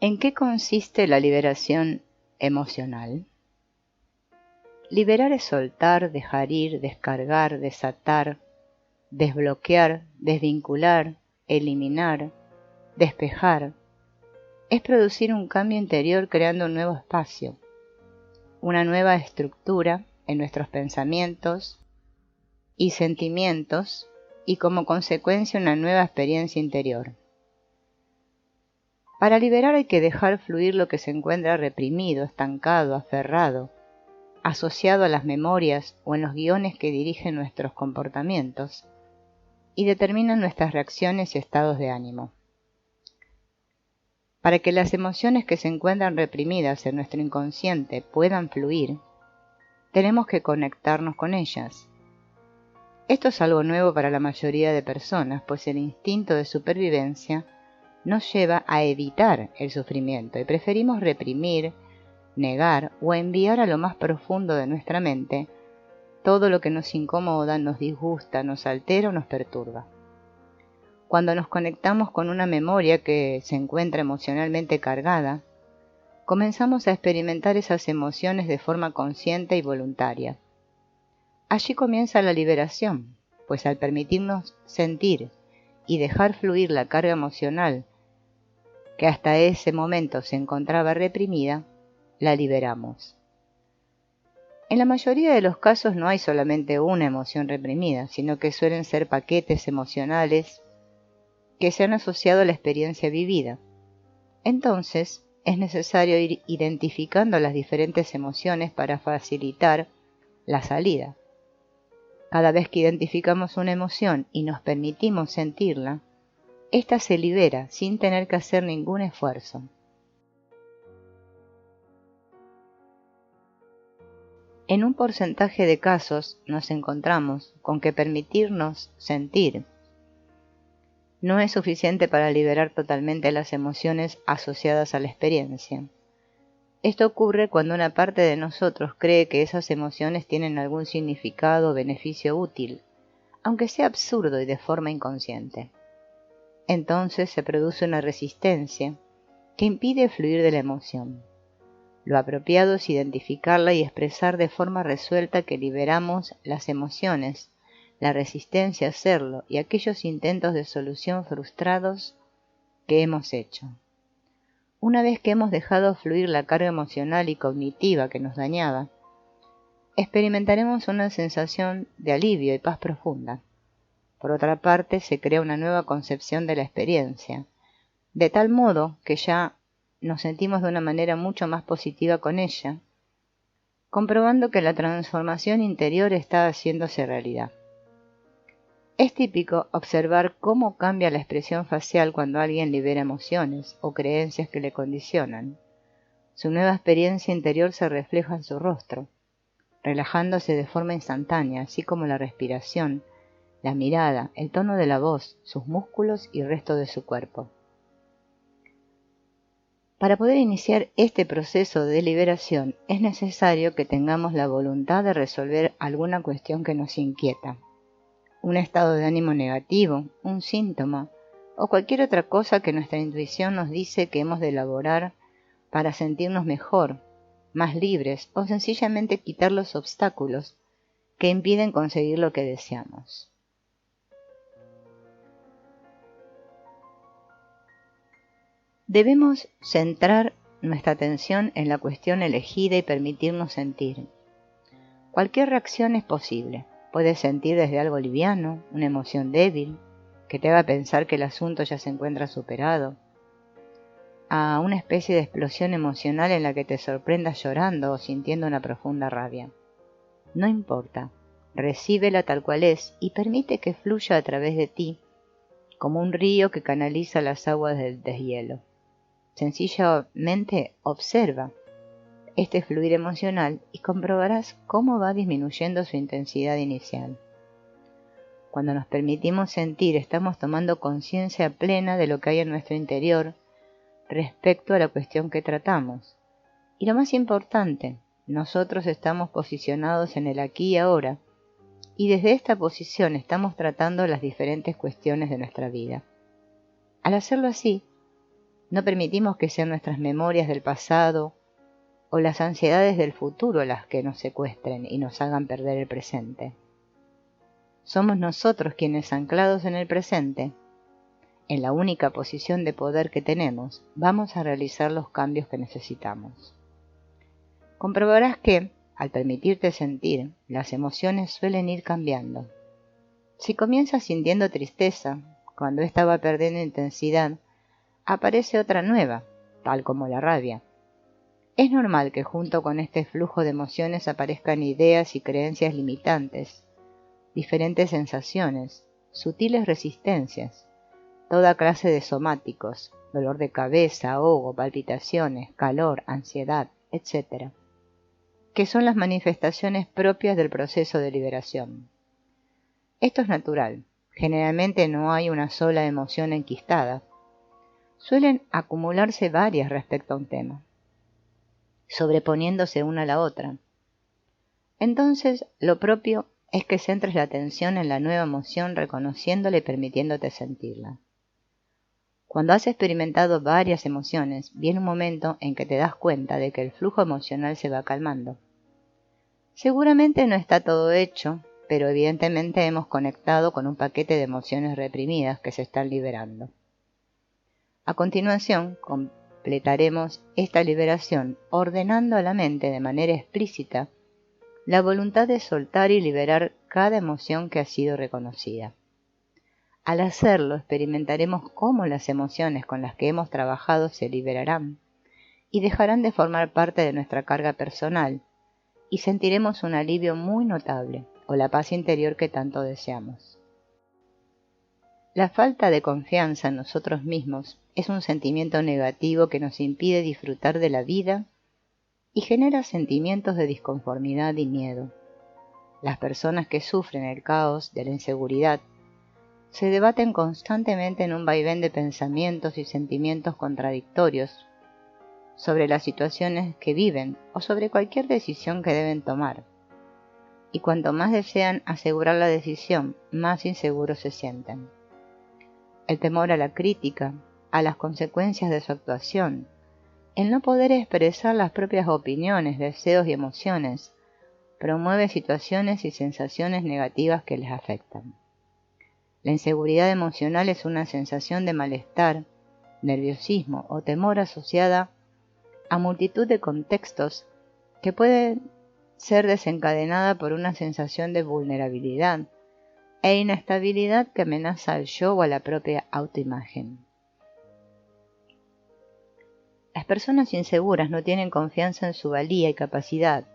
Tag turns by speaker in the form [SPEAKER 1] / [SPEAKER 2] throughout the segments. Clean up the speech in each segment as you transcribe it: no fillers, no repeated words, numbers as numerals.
[SPEAKER 1] ¿En qué consiste la liberación emocional? Liberar es soltar, dejar ir, descargar, desatar, desbloquear, desvincular, eliminar, despejar. Es producir un cambio interior creando un nuevo espacio, una nueva estructura en nuestros pensamientos y sentimientos y como consecuencia una nueva experiencia interior. Para liberar hay que dejar fluir lo que se encuentra reprimido, estancado, aferrado, asociado a las memorias o en los guiones que dirigen nuestros comportamientos y determinan nuestras reacciones y estados de ánimo. Para que las emociones que se encuentran reprimidas en nuestro inconsciente puedan fluir, tenemos que conectarnos con ellas. Esto es algo nuevo para la mayoría de personas, pues el instinto de supervivencia nos lleva a evitar el sufrimiento y preferimos reprimir, negar o enviar a lo más profundo de nuestra mente todo lo que nos incomoda, nos disgusta, nos altera o nos perturba. Cuando nos conectamos con una memoria que se encuentra emocionalmente cargada, comenzamos a experimentar esas emociones de forma consciente y voluntaria. Allí comienza la liberación, pues al permitirnos sentir y dejar fluir la carga emocional que hasta ese momento se encontraba reprimida, la liberamos. En la mayoría de los casos no hay solamente una emoción reprimida, sino que suelen ser paquetes emocionales que se han asociado a la experiencia vivida. Entonces, es necesario ir identificando las diferentes emociones para facilitar la salida. Cada vez que identificamos una emoción y nos permitimos sentirla, ésta se libera sin tener que hacer ningún esfuerzo. En un porcentaje de casos nos encontramos con que permitirnos sentir no es suficiente para liberar totalmente las emociones asociadas a la experiencia. Esto ocurre cuando una parte de nosotros cree que esas emociones tienen algún significado o beneficio útil, aunque sea absurdo y de forma inconsciente. Entonces se produce una resistencia que impide fluir de la emoción. Lo apropiado es identificarla y expresar de forma resuelta que liberamos las emociones, la resistencia a hacerlo y aquellos intentos de solución frustrados que hemos hecho. Una vez que hemos dejado fluir la carga emocional y cognitiva que nos dañaba, experimentaremos una sensación de alivio y paz profunda. Por otra parte, se crea una nueva concepción de la experiencia, de tal modo que ya nos sentimos de una manera mucho más positiva con ella, comprobando que la transformación interior está haciéndose realidad. Es típico observar cómo cambia la expresión facial cuando alguien libera emociones o creencias que le condicionan. Su nueva experiencia interior se refleja en su rostro, relajándose de forma instantánea, así como la respiración, la mirada, el tono de la voz, sus músculos y el resto de su cuerpo. Para poder iniciar este proceso de liberación es necesario que tengamos la voluntad de resolver alguna cuestión que nos inquieta. Un estado de ánimo negativo, un síntoma o cualquier otra cosa que nuestra intuición nos dice que hemos de elaborar para sentirnos mejor, más libres o sencillamente quitar los obstáculos que impiden conseguir lo que deseamos. Debemos centrar nuestra atención en la cuestión elegida y permitirnos sentir. Cualquier reacción es posible. Puedes sentir desde algo liviano, una emoción débil, que te haga pensar que el asunto ya se encuentra superado, a una especie de explosión emocional en la que te sorprendas llorando o sintiendo una profunda rabia. No importa, recíbela tal cual es y permite que fluya a través de ti, como un río que canaliza las aguas del deshielo. Sencillamente observa este fluir emocional y comprobarás cómo va disminuyendo su intensidad inicial. Cuando nos permitimos sentir, estamos tomando conciencia plena de lo que hay en nuestro interior respecto a la cuestión que tratamos. Y lo más importante, nosotros estamos posicionados en el aquí y ahora, y desde esta posición estamos tratando las diferentes cuestiones de nuestra vida. Al hacerlo así, No permitimos que sean nuestras memorias del pasado o las ansiedades del futuro las que nos secuestren y nos hagan perder el presente. Somos nosotros quienes, anclados en el presente, en la única posición de poder que tenemos, vamos a realizar los cambios que necesitamos. Comprobarás que, al permitirte sentir, las emociones suelen ir cambiando. Si comienzas sintiendo tristeza, cuando ésta va perdiendo intensidad, aparece otra nueva, tal como la rabia. Es normal que junto con este flujo de emociones aparezcan ideas y creencias limitantes, diferentes sensaciones, sutiles resistencias, toda clase de somáticos, dolor de cabeza, ahogo, palpitaciones, calor, ansiedad, etc., que son las manifestaciones propias del proceso de liberación. Esto es natural. Generalmente no hay una sola emoción enquistada. Suelen acumularse varias respecto a un tema, sobreponiéndose una a la otra. Entonces, lo propio es que centres la atención en la nueva emoción, reconociéndola y permitiéndote sentirla. Cuando has experimentado varias emociones, viene un momento en que te das cuenta de que el flujo emocional se va calmando. Seguramente no está todo hecho, pero evidentemente hemos conectado con un paquete de emociones reprimidas que se están liberando. A continuación, completaremos esta liberación ordenando a la mente de manera explícita la voluntad de soltar y liberar cada emoción que ha sido reconocida. Al hacerlo, experimentaremos cómo las emociones con las que hemos trabajado se liberarán y dejarán de formar parte de nuestra carga personal, y sentiremos un alivio muy notable o la paz interior que tanto deseamos. La falta de confianza en nosotros mismos es un sentimiento negativo que nos impide disfrutar de la vida y genera sentimientos de disconformidad y miedo. Las personas que sufren el caos de la inseguridad se debaten constantemente en un vaivén de pensamientos y sentimientos contradictorios sobre las situaciones que viven o sobre cualquier decisión que deben tomar. Y cuanto más desean asegurar la decisión, más inseguros se sienten. El temor a la crítica, a las consecuencias de su actuación, el no poder expresar las propias opiniones, deseos y emociones, promueve situaciones y sensaciones negativas que les afectan. La inseguridad emocional es una sensación de malestar, nerviosismo o temor asociada a multitud de contextos que pueden ser desencadenada por una sensación de vulnerabilidad e inestabilidad que amenaza al yo o a la propia autoimagen. Las personas inseguras no tienen confianza en su valía y capacidad,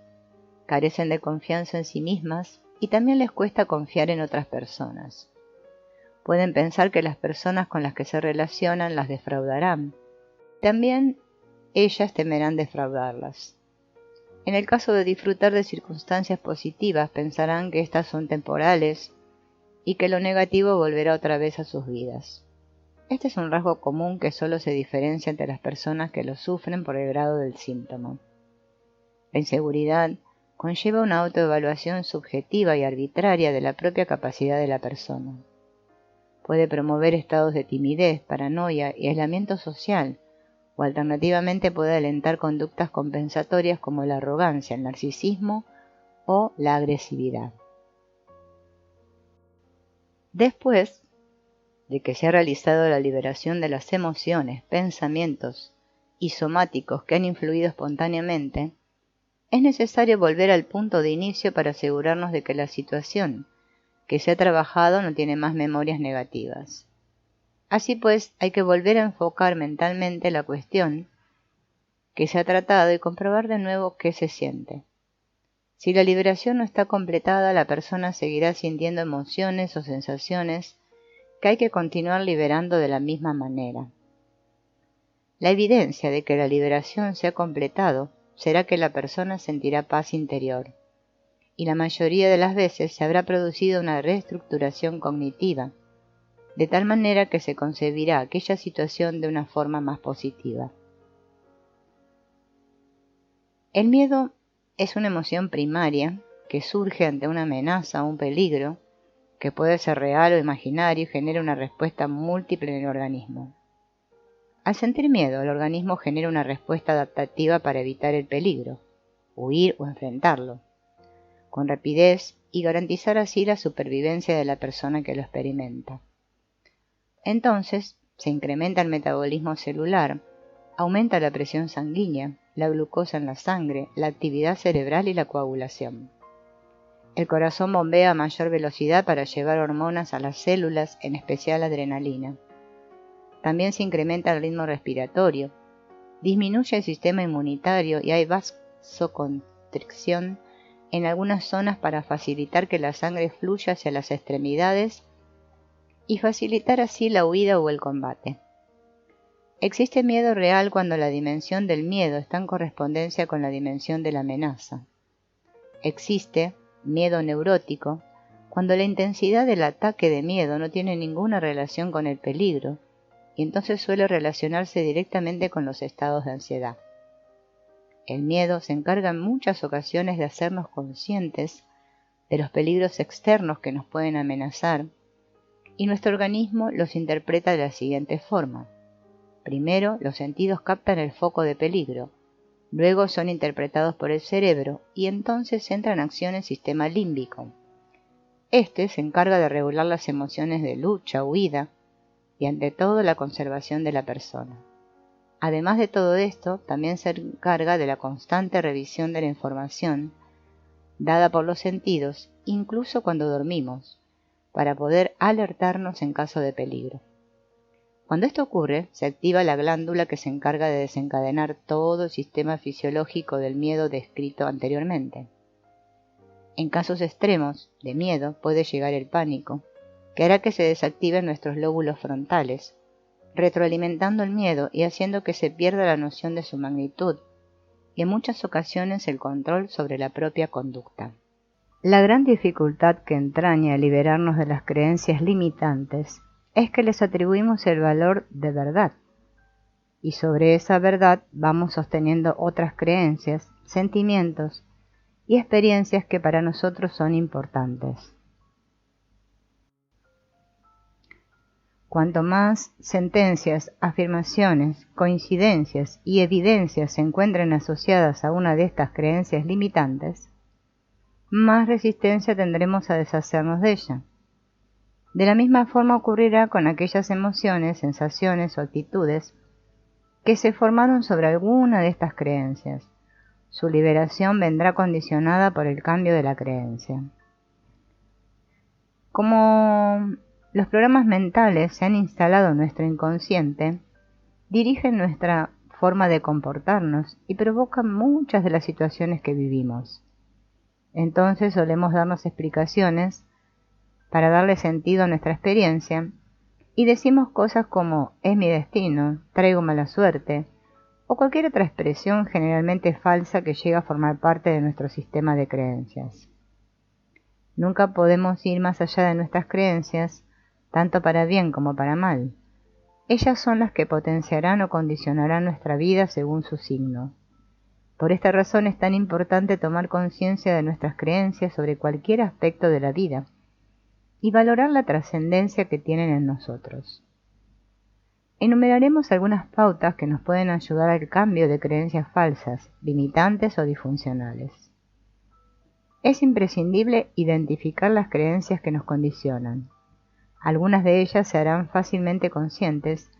[SPEAKER 1] carecen de confianza en sí mismas y también les cuesta confiar en otras personas. Pueden pensar que las personas con las que se relacionan las defraudarán. También ellas temerán defraudarlas. En el caso de disfrutar de circunstancias positivas, pensarán que estas son temporales y que lo negativo volverá otra vez a sus vidas. Este es un rasgo común que solo se diferencia entre las personas que lo sufren por el grado del síntoma. La inseguridad conlleva una autoevaluación subjetiva y arbitraria de la propia capacidad de la persona. Puede promover estados de timidez, paranoia y aislamiento social, o alternativamente puede alentar conductas compensatorias como la arrogancia, el narcisismo o la agresividad. Después de que se ha realizado la liberación de las emociones, pensamientos y somáticos que han influido espontáneamente, es necesario volver al punto de inicio para asegurarnos de que la situación que se ha trabajado no tiene más memorias negativas. Así pues, hay que volver a enfocar mentalmente la cuestión que se ha tratado y comprobar de nuevo qué se siente. Si la liberación no está completada, la persona seguirá sintiendo emociones o sensaciones que hay que continuar liberando de la misma manera. La evidencia de que la liberación se ha completado será que la persona sentirá paz interior, y la mayoría de las veces se habrá producido una reestructuración cognitiva, de tal manera que se concebirá aquella situación de una forma más positiva. El miedo es una emoción primaria que surge ante una amenaza o un peligro, que puede ser real o imaginario y genera una respuesta múltiple en el organismo. Al sentir miedo, el organismo genera una respuesta adaptativa para evitar el peligro, huir o enfrentarlo, con rapidez y garantizar así la supervivencia de la persona que lo experimenta. Entonces, se incrementa el metabolismo celular, aumenta la presión sanguínea, la glucosa en la sangre, la actividad cerebral y la coagulación. El corazón bombea a mayor velocidad para llevar hormonas a las células, en especial adrenalina. También se incrementa el ritmo respiratorio, disminuye el sistema inmunitario y hay vasoconstricción en algunas zonas para facilitar que la sangre fluya hacia las extremidades y facilitar así la huida o el combate. Existe miedo real cuando la dimensión del miedo está en correspondencia con la dimensión de la amenaza. Existe miedo neurótico cuando la intensidad del ataque de miedo no tiene ninguna relación con el peligro y entonces suele relacionarse directamente con los estados de ansiedad. El miedo se encarga en muchas ocasiones de hacernos conscientes de los peligros externos que nos pueden amenazar y nuestro organismo los interpreta de la siguiente forma. Primero, los sentidos captan el foco de peligro, luego son interpretados por el cerebro y entonces entra en acción el sistema límbico. Este se encarga de regular las emociones de lucha, huida y ante todo la conservación de la persona. Además de todo esto, también se encarga de la constante revisión de la información dada por los sentidos, incluso cuando dormimos, para poder alertarnos en caso de peligro. Cuando esto ocurre, se activa la glándula que se encarga de desencadenar todo el sistema fisiológico del miedo descrito anteriormente. En casos extremos de miedo puede llegar el pánico, que hará que se desactiven nuestros lóbulos frontales, retroalimentando el miedo y haciendo que se pierda la noción de su magnitud y en muchas ocasiones el control sobre la propia conducta. La gran dificultad que entraña liberarnos de las creencias limitantes es que les atribuimos el valor de verdad, y sobre esa verdad vamos sosteniendo otras creencias, sentimientos y experiencias que para nosotros son importantes. Cuanto más sentencias, afirmaciones, coincidencias y evidencias se encuentren asociadas a una de estas creencias limitantes, más resistencia tendremos a deshacernos de ella. De la misma forma ocurrirá con aquellas emociones, sensaciones o actitudes que se formaron sobre alguna de estas creencias. Su liberación vendrá condicionada por el cambio de la creencia. Como los programas mentales se han instalado en nuestro inconsciente, dirigen nuestra forma de comportarnos y provocan muchas de las situaciones que vivimos. Entonces solemos darnos explicaciones para darle sentido a nuestra experiencia y decimos cosas como es mi destino, traigo mala suerte o cualquier otra expresión generalmente falsa que llega a formar parte de nuestro sistema de creencias. Nunca podemos ir más allá de nuestras creencias, tanto para bien como para mal. Ellas son las que potenciarán o condicionarán nuestra vida según su signo. Por esta razón es tan importante tomar conciencia de nuestras creencias sobre cualquier aspecto de la vida y valorar la trascendencia que tienen en nosotros. Enumeraremos algunas pautas que nos pueden ayudar al cambio de creencias falsas, limitantes o disfuncionales. Es imprescindible identificar las creencias que nos condicionan. Algunas de ellas se harán fácilmente conscientes,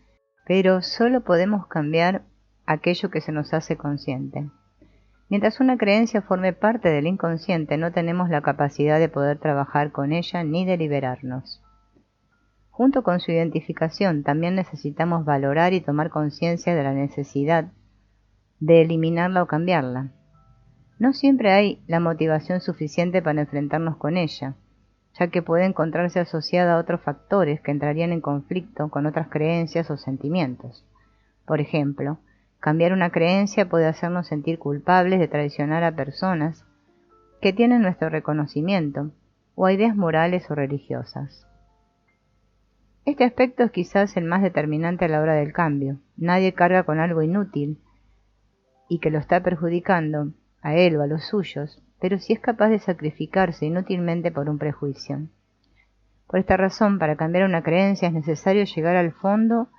[SPEAKER 1] pero solo podemos cambiar aquello que se nos hace consciente. Mientras una creencia forme parte del inconsciente, no tenemos la capacidad de poder trabajar con ella ni de liberarnos. Junto con su identificación, también necesitamos valorar y tomar conciencia de la necesidad de eliminarla o cambiarla. No siempre hay la motivación suficiente para enfrentarnos con ella, ya que puede encontrarse asociada a otros factores que entrarían en conflicto con otras creencias o sentimientos. Por ejemplo, cambiar una creencia puede hacernos sentir culpables de traicionar a personas que tienen nuestro reconocimiento o a ideas morales o religiosas. Este aspecto es quizás el más determinante a la hora del cambio. Nadie carga con algo inútil y que lo está perjudicando a él o a los suyos, pero sí es capaz de sacrificarse inútilmente por un prejuicio. Por esta razón, para cambiar una creencia es necesario llegar al fondo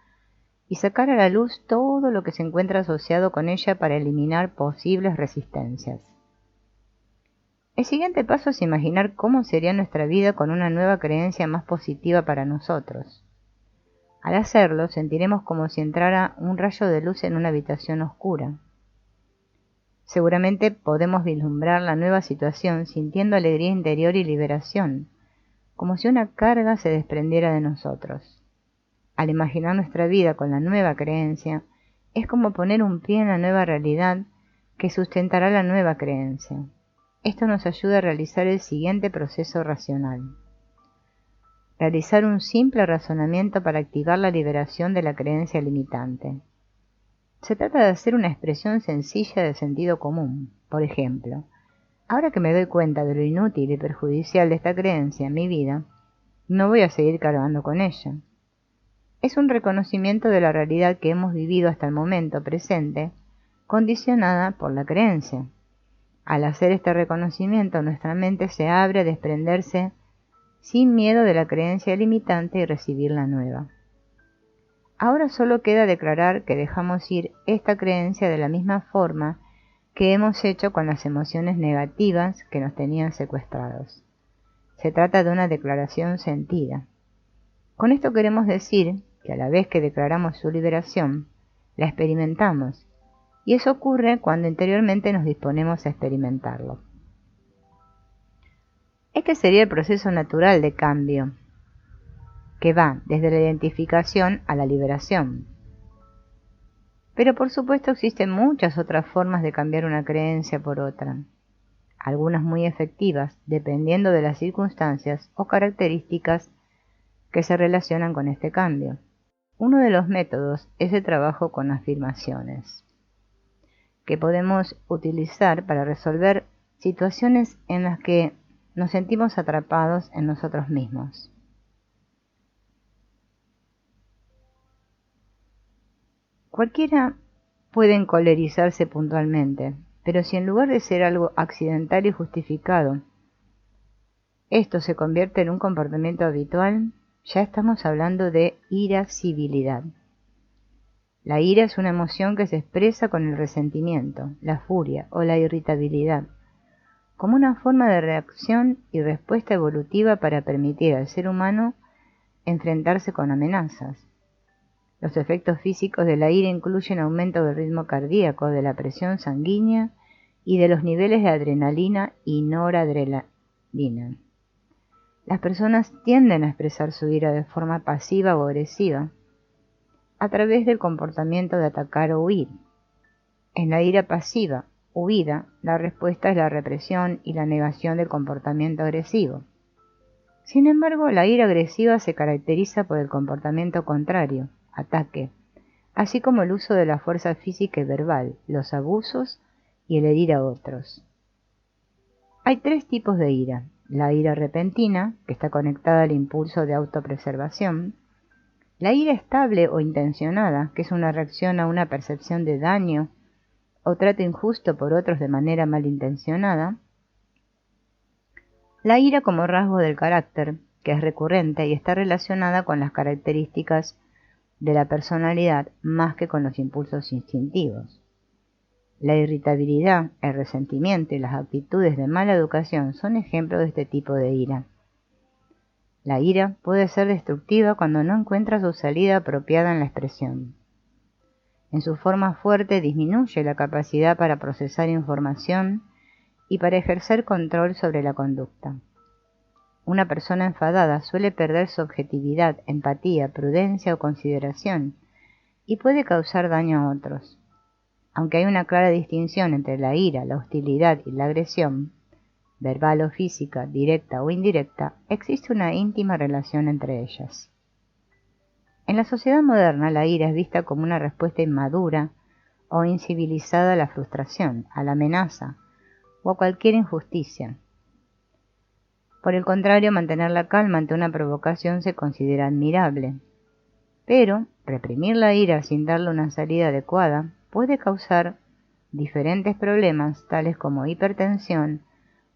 [SPEAKER 1] y sacar a la luz todo lo que se encuentra asociado con ella para eliminar posibles resistencias. El siguiente paso es imaginar cómo sería nuestra vida con una nueva creencia más positiva para nosotros. Al hacerlo, sentiremos como si entrara un rayo de luz en una habitación oscura. Seguramente podemos vislumbrar la nueva situación sintiendo alegría interior y liberación, como si una carga se desprendiera de nosotros. Al imaginar nuestra vida con la nueva creencia, es como poner un pie en la nueva realidad que sustentará la nueva creencia. Esto nos ayuda a realizar el siguiente proceso racional. Realizar un simple razonamiento para activar la liberación de la creencia limitante. Se trata de hacer una expresión sencilla de sentido común. Por ejemplo, ahora que me doy cuenta de lo inútil y perjudicial de esta creencia en mi vida, no voy a seguir cargando con ella. Es un reconocimiento de la realidad que hemos vivido hasta el momento presente, condicionada por la creencia. Al hacer este reconocimiento, nuestra mente se abre a desprenderse sin miedo de la creencia limitante y recibir la nueva. Ahora solo queda declarar que dejamos ir esta creencia de la misma forma que hemos hecho con las emociones negativas que nos tenían secuestrados. Se trata de una declaración sentida. Con esto queremos decir que a la vez que declaramos su liberación, la experimentamos, y eso ocurre cuando interiormente nos disponemos a experimentarlo. Este sería el proceso natural de cambio, que va desde la identificación a la liberación. Pero por supuesto existen muchas otras formas de cambiar una creencia por otra, algunas muy efectivas dependiendo de las circunstancias o características que se relacionan con este cambio. Uno de los métodos es el trabajo con afirmaciones, que podemos utilizar para resolver situaciones en las que nos sentimos atrapados en nosotros mismos. Cualquiera puede encolerizarse puntualmente, pero si en lugar de ser algo accidental y justificado, esto se convierte en un comportamiento habitual, ya estamos hablando de irascibilidad. La ira es una emoción que se expresa con el resentimiento, la furia o la irritabilidad, como una forma de reacción y respuesta evolutiva para permitir al ser humano enfrentarse con amenazas. Los efectos físicos de la ira incluyen aumento del ritmo cardíaco, de la presión sanguínea y de los niveles de adrenalina y noradrenalina. Las personas tienden a expresar su ira de forma pasiva o agresiva, a través del comportamiento de atacar o huir. En la ira pasiva, huida, la respuesta es la represión y la negación del comportamiento agresivo. Sin embargo, la ira agresiva se caracteriza por el comportamiento contrario, ataque, así como el uso de la fuerza física y verbal, los abusos y el herir a otros. Hay tres tipos de ira: la ira repentina, que está conectada al impulso de autopreservación; la ira estable o intencionada, que es una reacción a una percepción de daño o trato injusto por otros de manera malintencionada; la ira como rasgo del carácter, que es recurrente y está relacionada con las características de la personalidad más que con los impulsos instintivos. La irritabilidad, el resentimiento y las actitudes de mala educación son ejemplos de este tipo de ira. La ira puede ser destructiva cuando no encuentra su salida apropiada en la expresión. En su forma fuerte disminuye la capacidad para procesar información y para ejercer control sobre la conducta. Una persona enfadada suele perder su objetividad, empatía, prudencia o consideración y puede causar daño a otros. Aunque hay una clara distinción entre la ira, la hostilidad y la agresión, verbal o física, directa o indirecta, existe una íntima relación entre ellas. En la sociedad moderna, la ira es vista como una respuesta inmadura o incivilizada a la frustración, a la amenaza o a cualquier injusticia. Por el contrario, mantener la calma ante una provocación se considera admirable. Pero reprimir la ira sin darle una salida adecuada puede causar diferentes problemas, tales como hipertensión,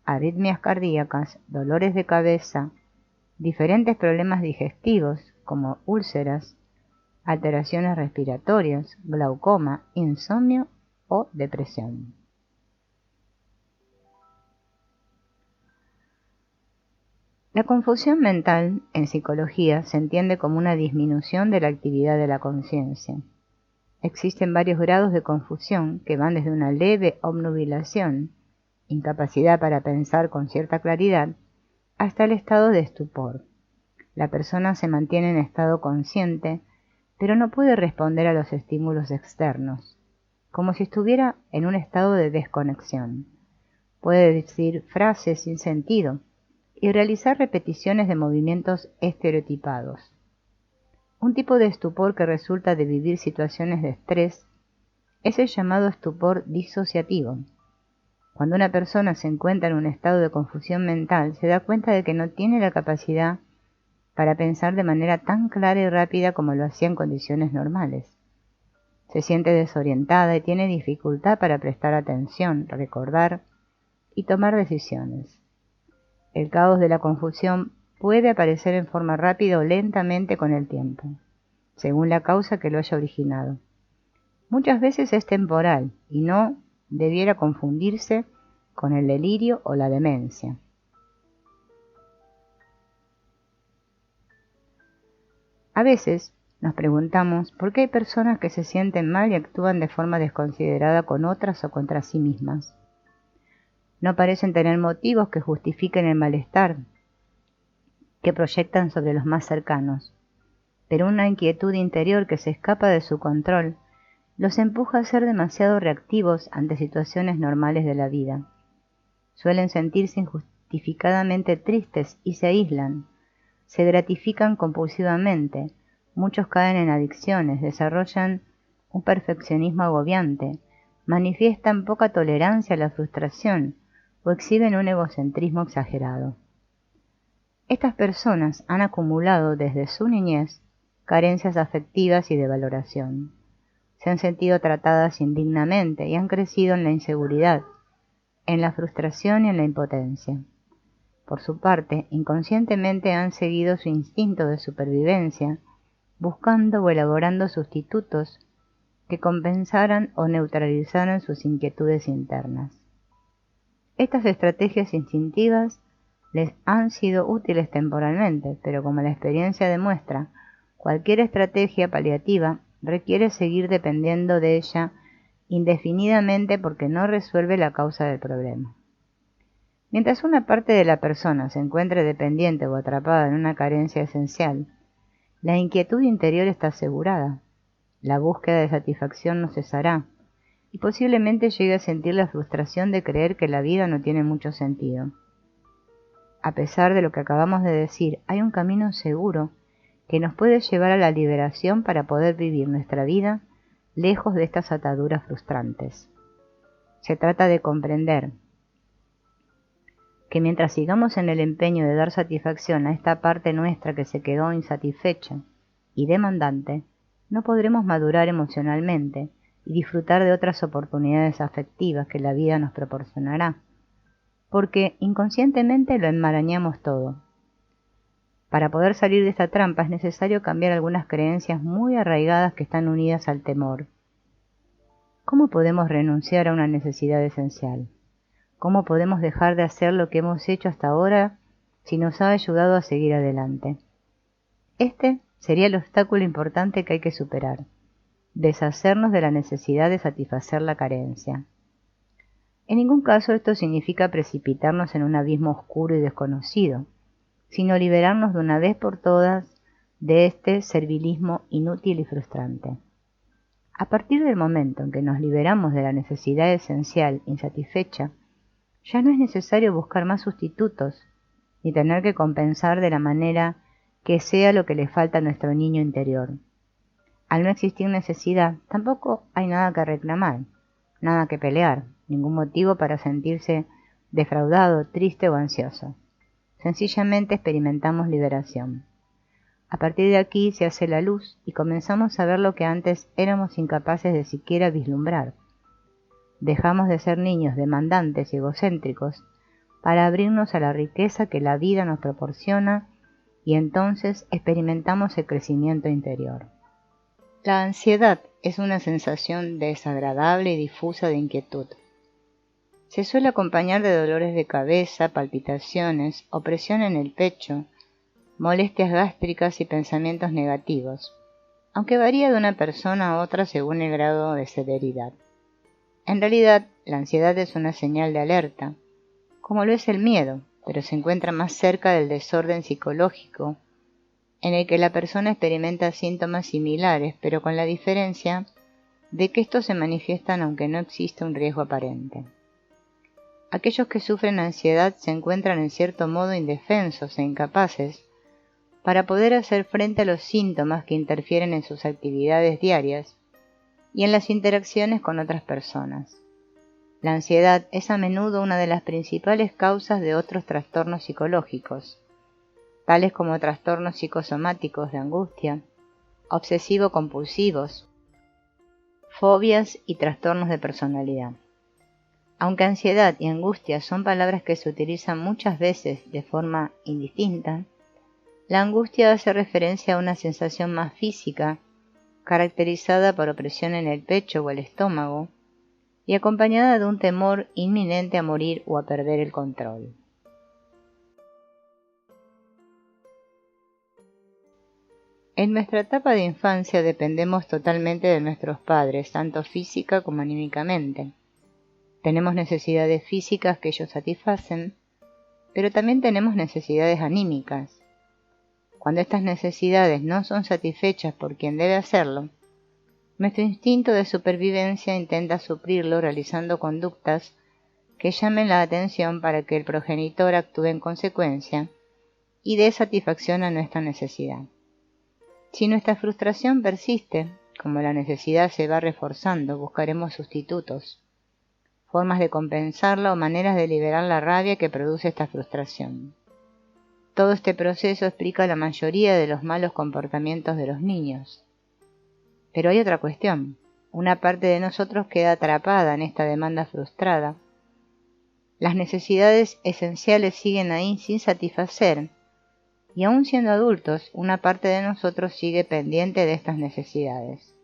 [SPEAKER 1] arritmias cardíacas, dolores de cabeza, diferentes problemas digestivos como úlceras, alteraciones respiratorias, glaucoma, insomnio o depresión. La confusión mental en psicología se entiende como una disminución de la actividad de la conciencia. Existen varios grados de confusión que van desde una leve obnubilación, incapacidad para pensar con cierta claridad, hasta el estado de estupor. La persona se mantiene en estado consciente, pero no puede responder a los estímulos externos, como si estuviera en un estado de desconexión. Puede decir frases sin sentido y realizar repeticiones de movimientos estereotipados. Un tipo de estupor que resulta de vivir situaciones de estrés es el llamado estupor disociativo. Cuando una persona se encuentra en un estado de confusión mental, se da cuenta de que no tiene la capacidad para pensar de manera tan clara y rápida como lo hacía en condiciones normales. Se siente desorientada y tiene dificultad para prestar atención, recordar y tomar decisiones. El caos de la confusión puede aparecer en forma rápida o lentamente con el tiempo, según la causa que lo haya originado. Muchas veces es temporal y no debiera confundirse con el delirio o la demencia. A veces nos preguntamos por qué hay personas que se sienten mal y actúan de forma desconsiderada con otras o contra sí mismas. No parecen tener motivos que justifiquen el malestar que proyectan sobre los más cercanos, pero una inquietud interior que se escapa de su control los empuja a ser demasiado reactivos ante situaciones normales de la vida. Suelen sentirse injustificadamente tristes y se aíslan, se gratifican compulsivamente, muchos caen en adicciones, desarrollan un perfeccionismo agobiante, manifiestan poca tolerancia a la frustración o exhiben un egocentrismo exagerado. Estas personas han acumulado desde su niñez carencias afectivas y de valoración. Se han sentido tratadas indignamente y han crecido en la inseguridad, en la frustración y en la impotencia. Por su parte, inconscientemente han seguido su instinto de supervivencia, buscando o elaborando sustitutos que compensaran o neutralizaran sus inquietudes internas. Estas estrategias instintivas les han sido útiles temporalmente, pero como la experiencia demuestra, cualquier estrategia paliativa requiere seguir dependiendo de ella indefinidamente porque no resuelve la causa del problema. Mientras una parte de la persona se encuentre dependiente o atrapada en una carencia esencial, la inquietud interior está asegurada, la búsqueda de satisfacción no cesará, y posiblemente llegue a sentir la frustración de creer que la vida no tiene mucho sentido. A pesar de lo que acabamos de decir, hay un camino seguro que nos puede llevar a la liberación para poder vivir nuestra vida lejos de estas ataduras frustrantes. Se trata de comprender que mientras sigamos en el empeño de dar satisfacción a esta parte nuestra que se quedó insatisfecha y demandante, no podremos madurar emocionalmente y disfrutar de otras oportunidades afectivas que la vida nos proporcionará, porque inconscientemente lo enmarañamos todo. Para poder salir de esta trampa es necesario cambiar algunas creencias muy arraigadas que están unidas al temor. ¿Cómo podemos renunciar a una necesidad esencial? ¿Cómo podemos dejar de hacer lo que hemos hecho hasta ahora si nos ha ayudado a seguir adelante? Este sería el obstáculo importante que hay que superar: deshacernos de la necesidad de satisfacer la carencia. En ningún caso esto significa precipitarnos en un abismo oscuro y desconocido, sino liberarnos de una vez por todas de este servilismo inútil y frustrante. A partir del momento en que nos liberamos de la necesidad esencial insatisfecha, ya no es necesario buscar más sustitutos, ni tener que compensar de la manera que sea lo que le falta a nuestro niño interior. Al no existir necesidad, tampoco hay nada que reclamar, nada que pelear, ningún motivo para sentirse defraudado, triste o ansioso. Sencillamente experimentamos liberación. A partir de aquí se hace la luz y comenzamos a ver lo que antes éramos incapaces de siquiera vislumbrar. Dejamos de ser niños demandantes y egocéntricos para abrirnos a la riqueza que la vida nos proporciona y entonces experimentamos el crecimiento interior. La ansiedad es una sensación desagradable y difusa de inquietud. Se suele acompañar de dolores de cabeza, palpitaciones, opresión en el pecho, molestias gástricas y pensamientos negativos, aunque varía de una persona a otra según el grado de severidad. En realidad, la ansiedad es una señal de alerta, como lo es el miedo, pero se encuentra más cerca del desorden psicológico, en el que la persona experimenta síntomas similares, pero con la diferencia de que estos se manifiestan aunque no exista un riesgo aparente. Aquellos que sufren ansiedad se encuentran en cierto modo indefensos e incapaces para poder hacer frente a los síntomas que interfieren en sus actividades diarias y en las interacciones con otras personas. La ansiedad es a menudo una de las principales causas de otros trastornos psicológicos, tales como trastornos psicosomáticos de angustia, obsesivo-compulsivos, fobias y trastornos de personalidad. Aunque ansiedad y angustia son palabras que se utilizan muchas veces de forma indistinta, la angustia hace referencia a una sensación más física, caracterizada por opresión en el pecho o el estómago, y acompañada de un temor inminente a morir o a perder el control. En nuestra etapa de infancia dependemos totalmente de nuestros padres, tanto física como anímicamente. Tenemos necesidades físicas que ellos satisfacen, pero también tenemos necesidades anímicas. Cuando estas necesidades no son satisfechas por quien debe hacerlo, nuestro instinto de supervivencia intenta suplirlo realizando conductas que llamen la atención para que el progenitor actúe en consecuencia y dé satisfacción a nuestra necesidad. Si nuestra frustración persiste, como la necesidad se va reforzando, buscaremos sustitutos, formas de compensarla o maneras de liberar la rabia que produce esta frustración. Todo este proceso explica la mayoría de los malos comportamientos de los niños. Pero hay otra cuestión. Una parte de nosotros queda atrapada en esta demanda frustrada. Las necesidades esenciales siguen ahí sin satisfacer, y aún siendo adultos, una parte de nosotros sigue pendiente de estas necesidades,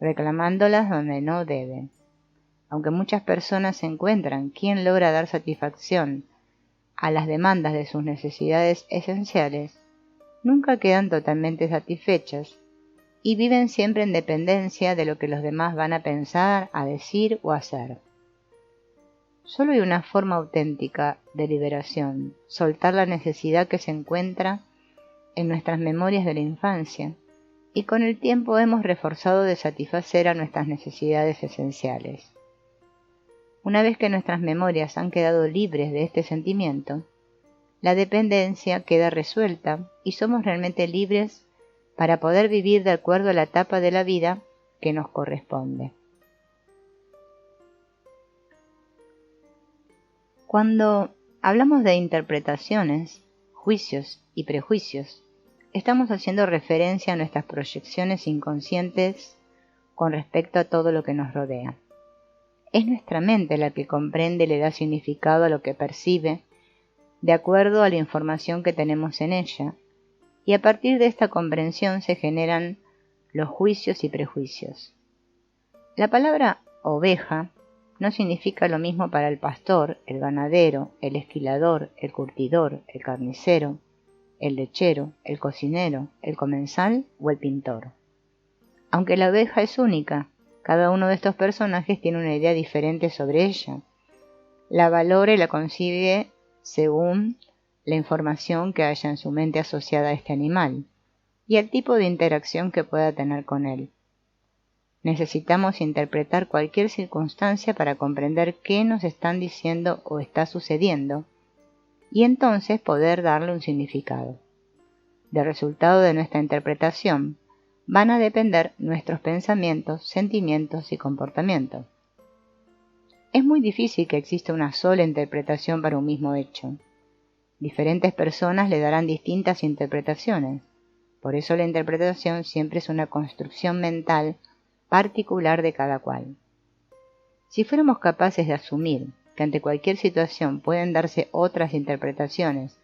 [SPEAKER 1] reclamándolas donde no deben. Aunque muchas personas encuentran quien logra dar satisfacción a las demandas de sus necesidades esenciales, nunca quedan totalmente satisfechas y viven siempre en dependencia de lo que los demás van a pensar, a decir o a hacer. Solo hay una forma auténtica de liberación, soltar la necesidad que se encuentra en nuestras memorias de la infancia, y con el tiempo hemos reforzado de satisfacer a nuestras necesidades esenciales. Una vez que nuestras memorias han quedado libres de este sentimiento, la dependencia queda resuelta y somos realmente libres para poder vivir de acuerdo a la etapa de la vida que nos corresponde. Cuando hablamos de interpretaciones, juicios y prejuicios, estamos haciendo referencia a nuestras proyecciones inconscientes con respecto a todo lo que nos rodea. Es nuestra mente la que comprende y le da significado a lo que percibe, de acuerdo a la información que tenemos en ella, y a partir de esta comprensión se generan los juicios y prejuicios. La palabra oveja no significa lo mismo para el pastor, el ganadero, el esquilador, el curtidor, el carnicero, el lechero, el cocinero, el comensal o el pintor. Aunque la oveja es única, cada uno de estos personajes tiene una idea diferente sobre ella. La valora y la concibe según la información que haya en su mente asociada a este animal y el tipo de interacción que pueda tener con él. Necesitamos interpretar cualquier circunstancia para comprender qué nos están diciendo o está sucediendo y entonces poder darle un significado. Del resultado de nuestra interpretación van a depender nuestros pensamientos, sentimientos y comportamientos. Es muy difícil que exista una sola interpretación para un mismo hecho. Diferentes personas le darán distintas interpretaciones. Por eso la interpretación siempre es una construcción mental particular de cada cual. Si fuéramos capaces de asumir que ante cualquier situación pueden darse otras interpretaciones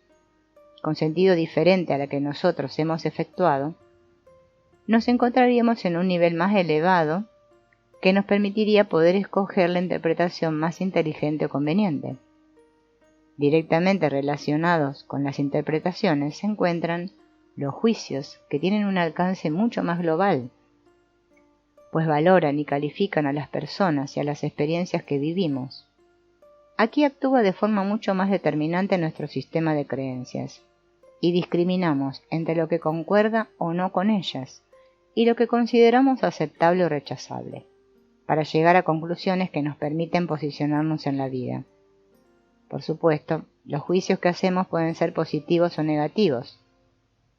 [SPEAKER 1] con sentido diferente a la que nosotros hemos efectuado, nos encontraríamos en un nivel más elevado que nos permitiría poder escoger la interpretación más inteligente o conveniente. Directamente relacionados con las interpretaciones se encuentran los juicios, que tienen un alcance mucho más global, pues valoran y califican a las personas y a las experiencias que vivimos. Aquí actúa de forma mucho más determinante nuestro sistema de creencias, y discriminamos entre lo que concuerda o no con ellas, y lo que consideramos aceptable o rechazable, para llegar a conclusiones que nos permiten posicionarnos en la vida. Por supuesto, los juicios que hacemos pueden ser positivos o negativos,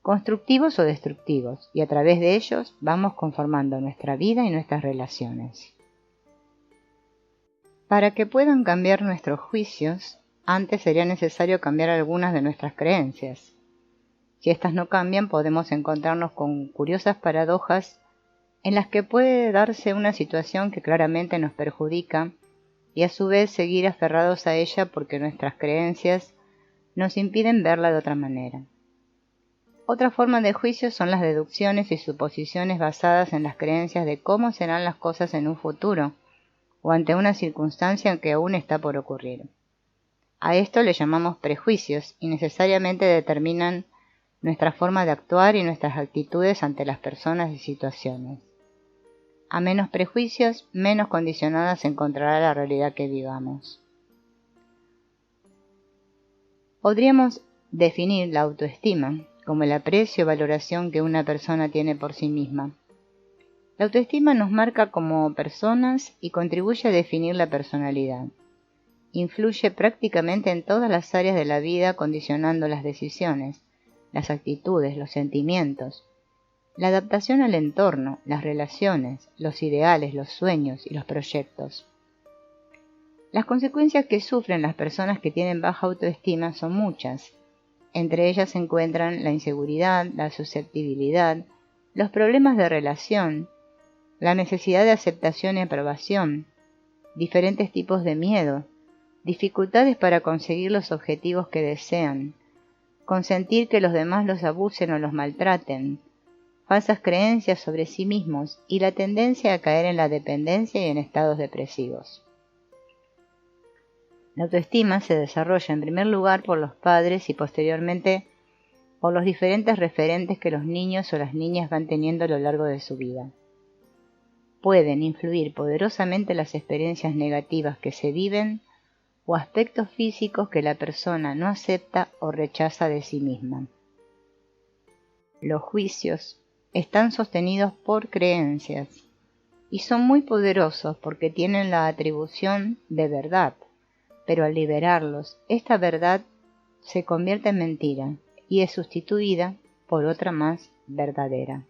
[SPEAKER 1] constructivos o destructivos, y a través de ellos vamos conformando nuestra vida y nuestras relaciones. Para que puedan cambiar nuestros juicios, antes sería necesario cambiar algunas de nuestras creencias. Si estas no cambian, podemos encontrarnos con curiosas paradojas en las que puede darse una situación que claramente nos perjudica y a su vez seguir aferrados a ella porque nuestras creencias nos impiden verla de otra manera. Otra forma de juicio son las deducciones y suposiciones basadas en las creencias de cómo serán las cosas en un futuro o ante una circunstancia que aún está por ocurrir. A esto le llamamos prejuicios y necesariamente determinan nuestra forma de actuar y nuestras actitudes ante las personas y situaciones. A menos prejuicios, menos condicionada se encontrará la realidad que vivamos. Podríamos definir la autoestima como el aprecio o valoración que una persona tiene por sí misma. La autoestima nos marca como personas y contribuye a definir la personalidad. Influye prácticamente en todas las áreas de la vida, condicionando las decisiones, las actitudes, los sentimientos, la adaptación al entorno, las relaciones, los ideales, los sueños y los proyectos. Las consecuencias que sufren las personas que tienen baja autoestima son muchas. Entre ellas se encuentran la inseguridad, la susceptibilidad, los problemas de relación, la necesidad de aceptación y aprobación, diferentes tipos de miedo, dificultades para conseguir los objetivos que desean, consentir que los demás los abusen o los maltraten, falsas creencias sobre sí mismos y la tendencia a caer en la dependencia y en estados depresivos. La autoestima se desarrolla en primer lugar por los padres y posteriormente por los diferentes referentes que los niños o las niñas van teniendo a lo largo de su vida. Pueden influir poderosamente las experiencias negativas que se viven o aspectos físicos que la persona no acepta o rechaza de sí misma. Los juicios están sostenidos por creencias y son muy poderosos porque tienen la atribución de verdad, pero al liberarlos, esta verdad se convierte en mentira y es sustituida por otra más verdadera.